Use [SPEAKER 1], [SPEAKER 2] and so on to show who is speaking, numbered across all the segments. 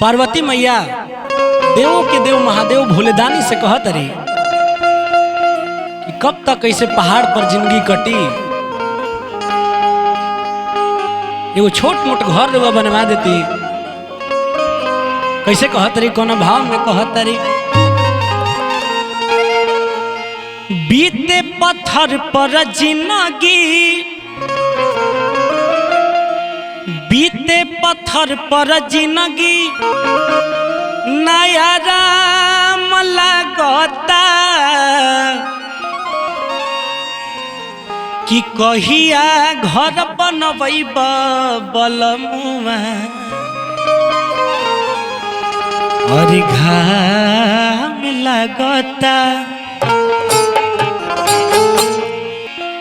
[SPEAKER 1] पार्वती मैया देवों के देव महादेव भोलेदानी से कहत रही कि कब तक ऐसे पहाड़ पर जिंदगी कटी, एगो छोट मोट घर रउआ बनवा देती। कैसे कहत रही, कौन भाव में कहत रही? बीते पत्थर पर जिंदगी, बीते पत्थर पर जिंदगी, नया राम लगता कि कहिया घर बनबैब बलमुआ, और घाम लगता।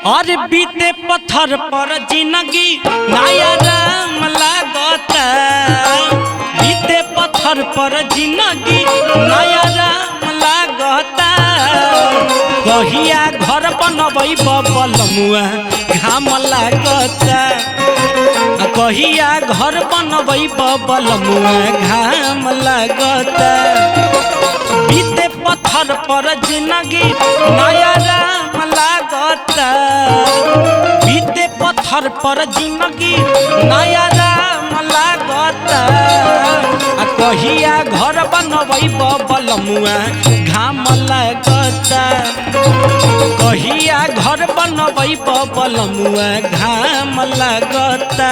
[SPEAKER 1] और बीते पत्थर पर जिंदगी, नया राम लगता। बीते पत्थर पर जिंदगी, नया राम लगता। कहिया घर बनबैब बलमुआ, घाम लगता। कहिया घर बनबैब बलमुआ, घाम लगता। बीते पत्थर पर जिंदगी, नया राम लगता। बीते पत्थर पर जिंदगी, नया राम लगता। कहिया घर बनबैब बलमुआ, घाम लगता। कहिया घर बनबैब बलमुआ, घाम लगता।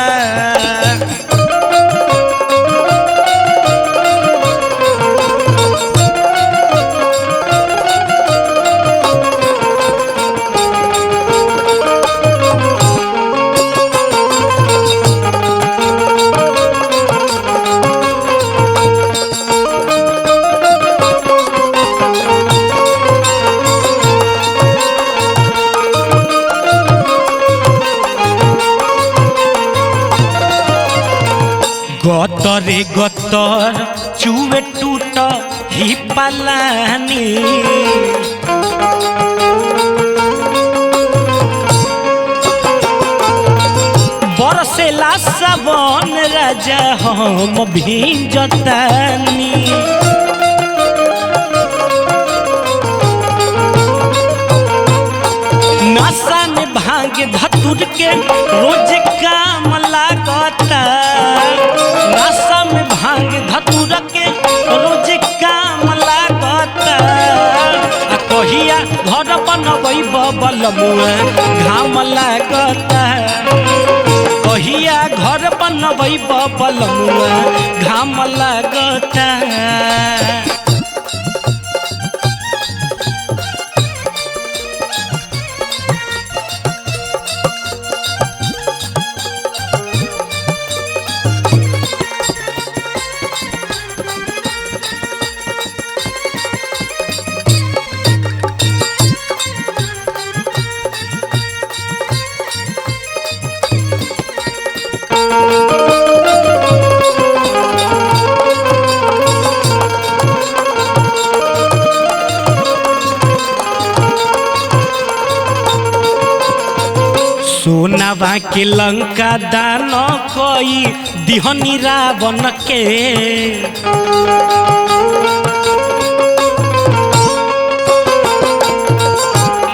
[SPEAKER 1] गतरे गतर चुए टूट ही पलानी, बरसेला सावन राजा हम भींजतानी। नशा में भांग धतुर के रोज काम लागता। नशा में भांग धतुर के रोज काम लागता। कहिया घर बनबैब बलमुआ, घाम लागता। कहिया घर बनबैब बलमुआ, घाम लागता। सोनावा के लंका दान कोई दिहनी रावण के।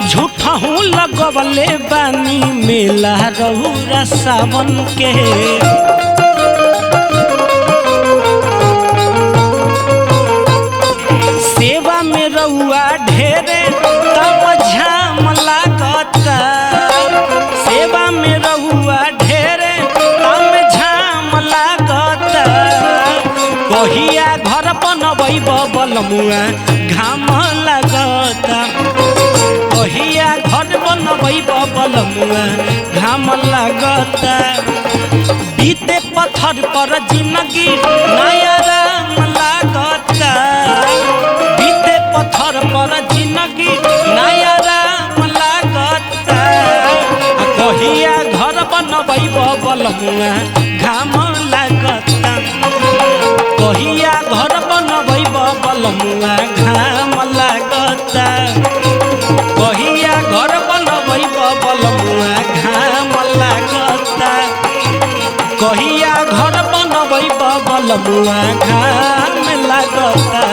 [SPEAKER 1] झूठा हूँ लगवले बानी मेला रहुरा सावन के। सेवा में रहुआ ढेरे तब झाम लागता। सेवा में रहुआ ढेरे तब झाम लागता। कहिया घर बनबैब बलमुआ, घाम लागता। कहिया घर बनबैब बलमुआ, घाम लागता। बीते पत्थर पर जिंदगी, नया राम लागता। बीते पत्थर पर जिंदगी, नया राम लागता। कहिया घर बनबैब बलमुआ, घाम लागता। कहिया घर बनबैब बलमुआ, घाम लागता। कहिया घर बनबैब बलमुआ, घाम कहिया घर बनबै बबल मुआ घाम लागता